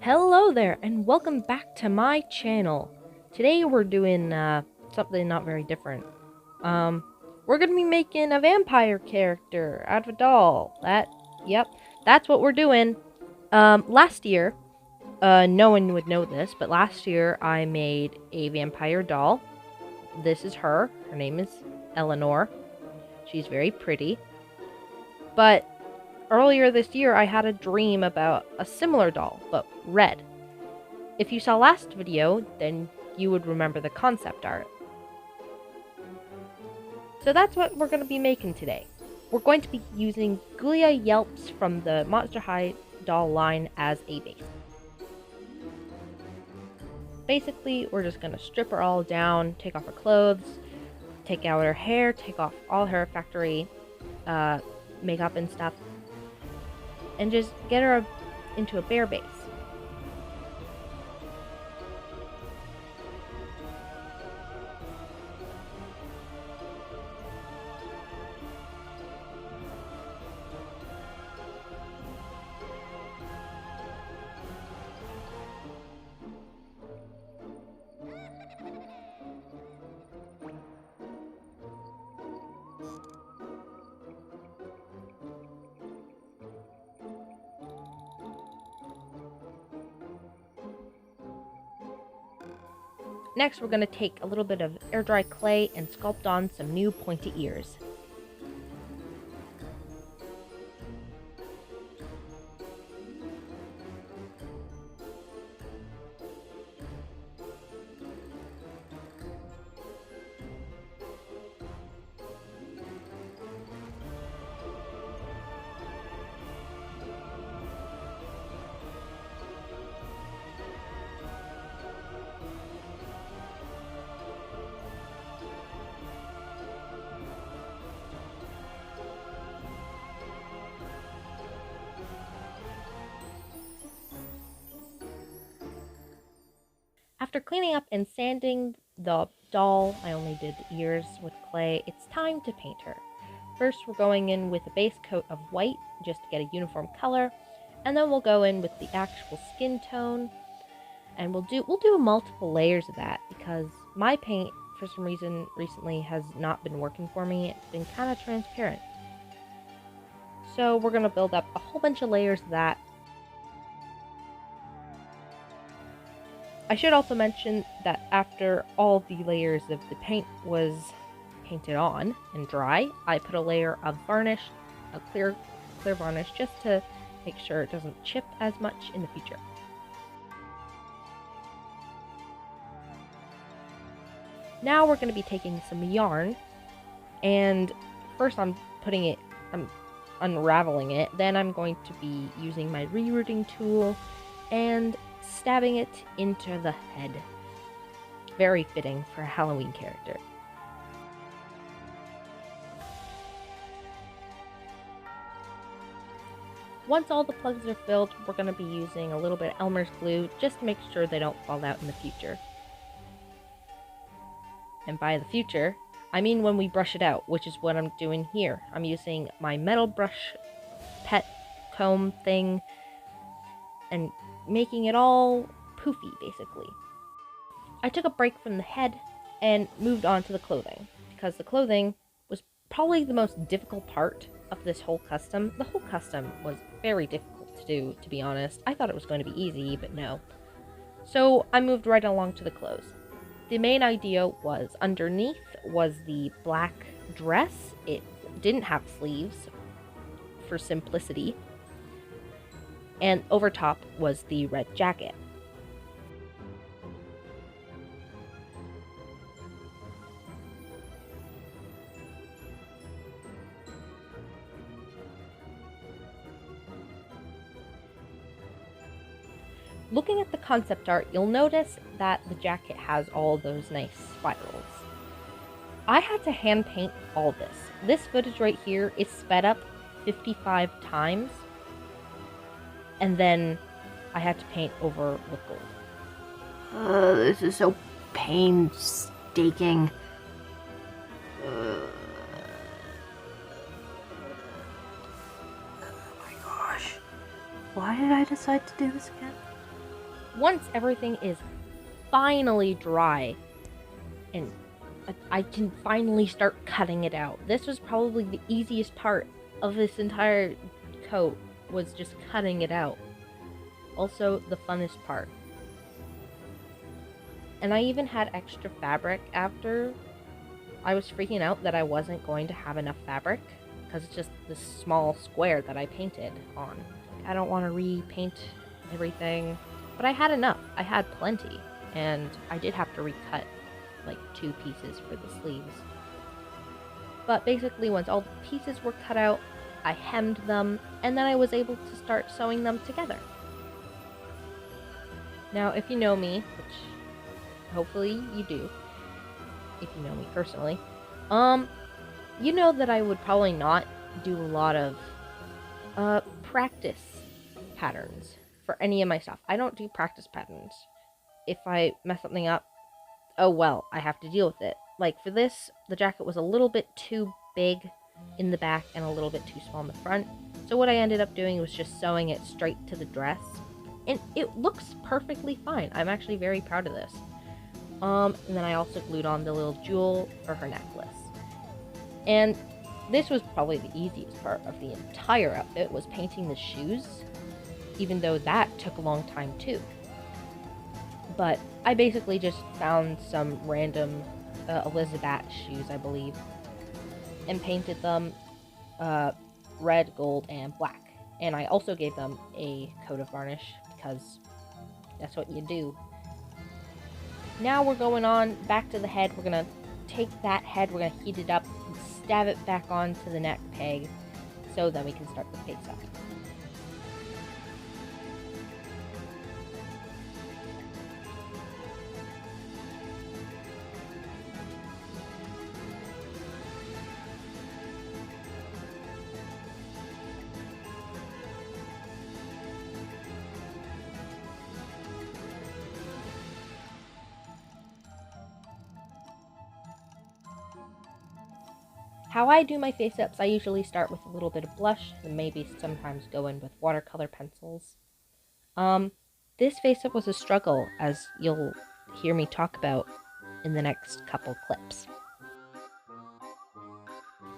Hello there, and welcome back to my channel. Today we're doing something not very different. We're gonna be making a vampire character out of a doll. Yep, that's what we're doing. Last year, no one would know this, but last year I made a vampire doll. This is her. Her name is Eleanor. She's very pretty. But earlier this year, I had a dream about a similar doll, but red. If you saw last video, then you would remember the concept art. So that's what we're going to be making today. We're going to be using Ghoulia Yelps from the Monster High doll line as a base. Basically, we're just going to strip her all down, take off her clothes, take out her hair, take off all her factory makeup and stuff, and just get her into a bare base. Next, we're going to take a little bit of air dry clay and sculpt on some new pointy ears. After cleaning up and sanding the doll, I only did the ears with clay, it's time to paint her. First, we're going in with a base coat of white, just to get a uniform color, and then we'll go in with the actual skin tone, and we'll do multiple layers of that, because my paint, for some reason, recently has not been working for me. It's been kind of transparent. So we're going to build up a whole bunch of layers of that. I should also mention that after all the layers of the paint was painted on and dry, I put a layer of varnish, a clear varnish, just to make sure it doesn't chip as much in the future. Now we're going to be taking some yarn, and first I'm unraveling it, then I'm going to be using my rerouting tool and stabbing it into the head. Very fitting for a Halloween character. Once all the plugs are filled, we're going to be using a little bit of Elmer's glue just to make sure they don't fall out in the future. And by the future, I mean when we brush it out, which is what I'm doing here. I'm using my metal brush pet comb thing and making it all poofy, basically. I took a break from the head and moved on to the clothing, because the clothing was probably the most difficult part of this whole custom. The whole custom was very difficult to do, to be honest. I thought it was going to be easy, but no. So I moved right along to the clothes. The main idea was underneath was the black dress. It didn't have sleeves for simplicity. And over top was the red jacket. Looking at the concept art, you'll notice that the jacket has all those nice spirals. I had to hand paint all this. This footage right here is sped up 55 times, and then I had to paint over with gold. This is so painstaking. Oh my gosh. Why did I decide to do this again? once everything is finally dry and I can finally start cutting it out. This was probably the easiest part of this entire coat, was just cutting it out. Also the funnest part. And I even had extra fabric after. I was freaking out that I wasn't going to have enough fabric because it's just this small square that I painted on. I don't want to repaint everything, but I had enough. I had plenty, and I did have to recut like 2 pieces for the sleeves. But basically, once all the pieces were cut out, I hemmed them, and then I was able to start sewing them together. Now, if you know me, which hopefully you do, if you know me personally, you know that I would probably not do a lot of practice patterns for any of my stuff. I don't do practice patterns. If I mess something up, oh well, I have to deal with it. Like for this, the jacket was a little bit too big in the back and a little bit too small in the front. So what I ended up doing was just sewing it straight to the dress. And it looks perfectly fine. I'm actually very proud of this. And then I also glued on the little jewel for her necklace. And this was probably the easiest part of the entire outfit, was painting the shoes, even though that took a long time too. But I basically just found some random Elizabeth shoes, I believe, and painted them red, gold, and black. And I also gave them a coat of varnish because that's what you do. Now we're going on back to the head. We're going to take that head, we're going to heat it up, and stab it back onto the neck peg so then we can start the face up. How I do my face-ups, I usually start with a little bit of blush, and maybe sometimes go in with watercolor pencils. This face-up was a struggle, as you'll hear me talk about in the next couple clips.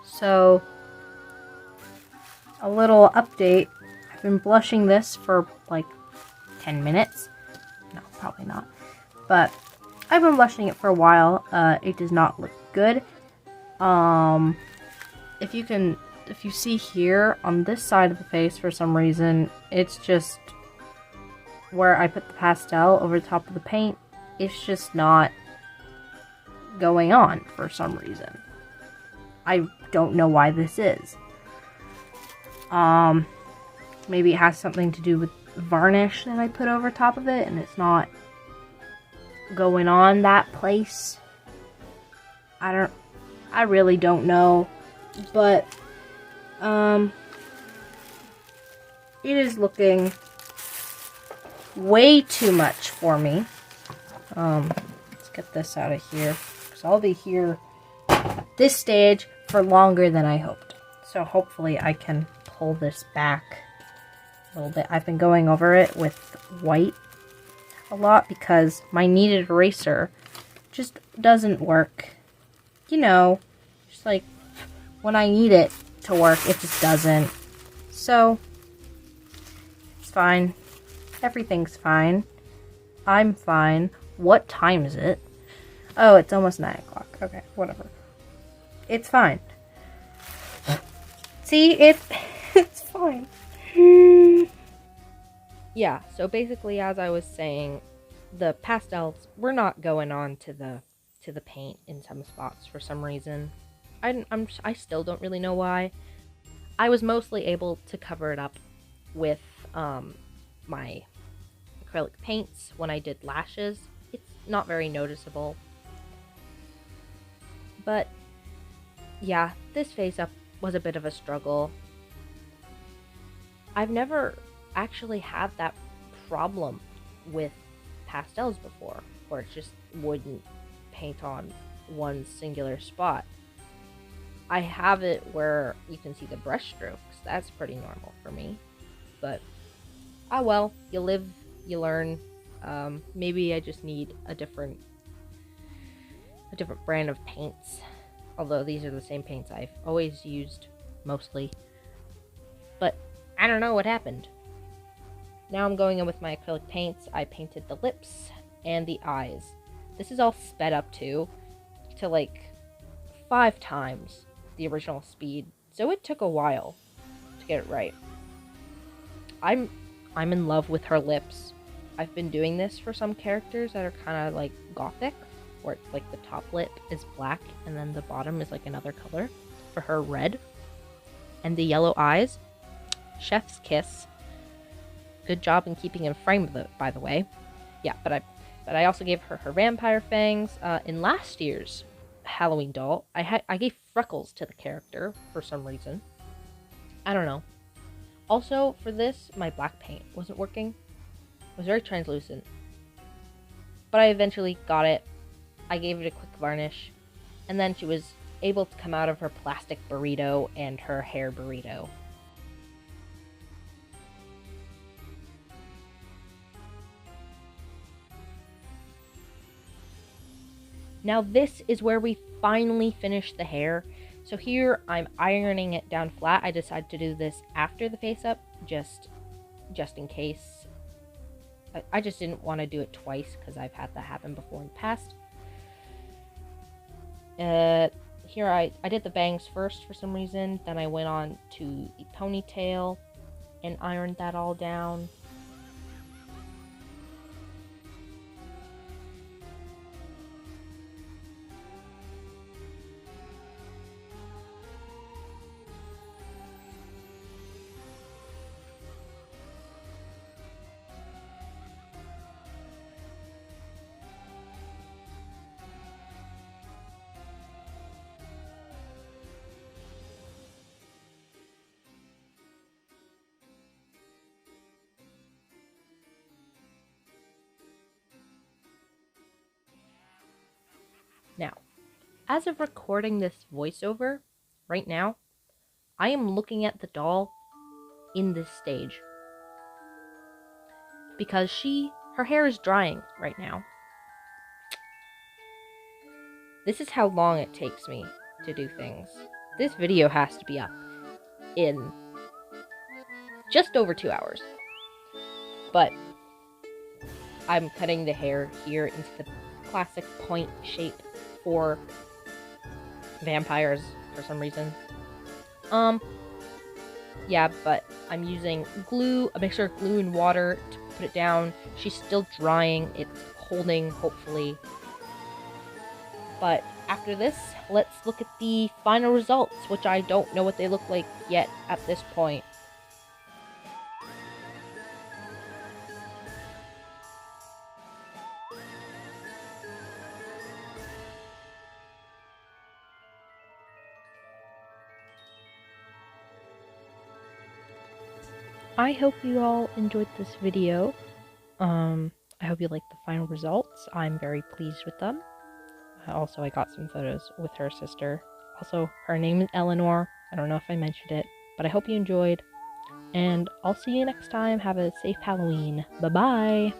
So, a little update. I've been blushing this for like 10 minutes. No, probably not. But I've been blushing it for a while. It does not look good. If you see here on this side of the face, for some reason, it's just where I put the pastel over the top of the paint, it's just not going on for some reason. I don't know why this is. Maybe it has something to do with varnish that I put over top of it and it's not going on that place. I really don't know, but it is looking way too much for me. Let's get this out of here, because I'll be here at this stage for longer than I hoped. So hopefully I can pull this back a little bit. I've been going over it with white a lot because my kneaded eraser just doesn't work. You know, just like when I need it to work, it just doesn't. So, it's fine. Everything's fine. I'm fine. What time is it? Oh, it's almost 9 o'clock. Okay, whatever. It's fine. See, it's fine. Yeah, so basically, as I was saying, the pastels were not going on to the paint in some spots for some reason. I still don't really know why. I was mostly able to cover it up with my acrylic paints when I did lashes. It's not very noticeable. But yeah, this face up was a bit of a struggle. I've never actually had that problem with pastels before, where it just wouldn't paint on one singular spot. I have it where you can see the brush strokes. That's pretty normal for me. But, ah well, you live, you learn. Maybe I just need a different brand of paints. Although these are the same paints I've always used, mostly. But I don't know what happened. Now I'm going in with my acrylic paints. I painted the lips and the eyes. This is all sped up too, to like 5 times the original speed. So it took a while to get it right. I'm in love with her lips. I've been doing this for some characters that are kind of like gothic, where it's like the top lip is black and then the bottom is like another color. For her, red. And the yellow eyes, chef's kiss. Good job in keeping in frame, by the way. Yeah, but I also gave her vampire fangs. In last year's Halloween doll, I gave freckles to the character for some reason. I don't know. Also, for this, my black paint wasn't working. It was very translucent. But I eventually got it. I gave it a quick varnish. And then she was able to come out of her plastic burrito and her hair burrito. Now this is where we finally finish the hair. So here I'm ironing it down flat. I decided to do this after the face up, just in case. I just didn't want to do it twice because I've had that happen before in the past. Here I did the bangs first for some reason. Then I went on to the ponytail and ironed that all down. Now, as of recording this voiceover, right now, I am looking at the doll in this stage. Because her hair is drying right now. This is how long it takes me to do things. This video has to be up in just over 2 hours. But I'm cutting the hair here into the classic point shape for vampires for some reason. Yeah, but I'm using glue, a mixture of glue and water to put it down. She's still drying. It's holding, hopefully. But after this, let's look at the final results, which I don't know what they look like yet at this point. I hope you all enjoyed this video. I hope you liked the final results. I'm very pleased with them. Also, I got some photos with her sister. Also, her name is Eleanor. I don't know if I mentioned it, but I hope you enjoyed. And I'll see you next time. Have a safe Halloween. Bye-bye!